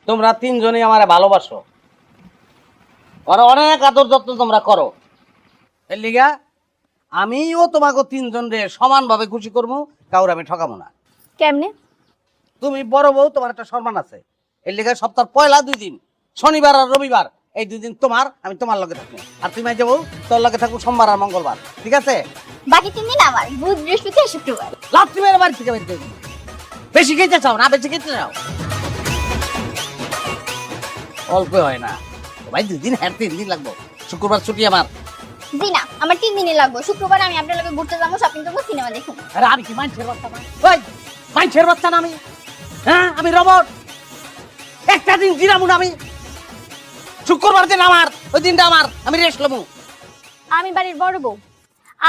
তোমরা তিনজনই আমারে ভালোবাসো, ওরা অনেক আদর যত্ন তোমরা করো। এর লিগা আমিও তোমাকে তিনজন রে সমানভাবে খুশি করবো, কাউর আমি ঠকাবো না। কেমনে? তুমি বড় বউ, তোমার একটা সম্মান আছে। এর লিগা সপ্তাহ পয়লা 2 দিন, শনিবার আর রবিবার, এই 2 দিন তোমার, আমি তোমার লগে থাকবো। আর তুমি মাই যাবো, তোর লগে থাকবো সোমবার আর মঙ্গলবার, ঠিক আছে? বাকি 3 দিন আমার, বুধ বৃহস্পতি আর শুক্রবার। লাত্তি মেরে বাড়ি থেকে বের করে দিবো। বেশি খেতে চাও না, বেশি খেতে চাও অল্প হয় না ভাই, 2 দিন হ্যাঁ 3 দিন লাগবো। শুক্রবার ছুটি আমার। জি না, আমার 3 দিনই লাগবে। শুক্রবার আমি আপনার লগে ঘুরতে যাবো, শপিং করবো, সিনেমা দেখবো। আরে আমি কি মানুষের বাচ্চা না? ওই মানুষের বাচ্চা না আমি? হ্যাঁ আমি রবট। একটা দিন জিরামু না আমি? শুক্রবার দিন আমার, ওই দিনটা আমার, আমি রেস্ট লবো। আমি বাড়ির বড় বউ,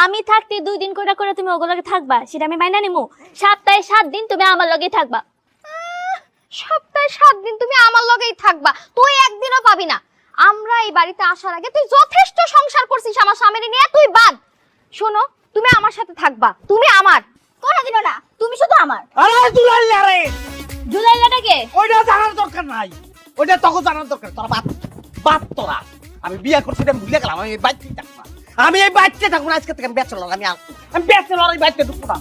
আমি থাকতে 2 দিন করে করে তুমি ওগো লগে থাকবা, সেটা আমি মাইনা নিমু? সপ্তাহে 7 দিন তুমি আমার লগেই থাকবা। সপ্তাহে 7 দিন তুমি আমার লগেই থাকবা, তুই একদিনও পাবি না। আমরা এই বাড়িতে আসার আগে তুই যথেষ্ট সংসার করছিস আমার স্বামীর নিয়ে, তুই বাদ। শোনো, তুমি আমার সাথে থাকবা, তুমি আমার। কোন দিন না, তুমি শুধু আমার। আরে দুলাইলা রে, জুলাইলাটাকে ওইটা জানার দরকার নাই, ওইটা তোকে জানার দরকার। তোরা বাদ বাদ, তোরা আমি বিয়ে করছি এটা ভুলে গেলাম। আমি এই বাচ্চাই থাকবো না, আমি এই বাচ্চাই থাকবো না। আজকে থেকে আমি ব্যাচেলর, আমি ব্যাচেলর, এই বাচ্চা ঢুকবো না।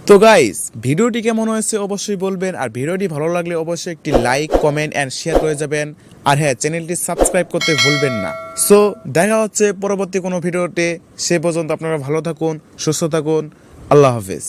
তো গাইস, ভিডিওটি কেমন হয়েছে অবশ্যই বলবেন, আর ভিডিওটি ভালো লাগলে অবশ্যই একটি লাইক, কমেন্ট এন্ড শেয়ার করে যাবেন। আর হ্যাঁ, চ্যানেলটি সাবস্ক্রাইব করতে ভুলবেন না। সো দেখা হচ্ছে পরবর্তী কোনো ভিডিওতে। সে পর্যন্ত আপনারা ভালো থাকুন, সুস্থ থাকুন। আল্লাহ হাফেজ।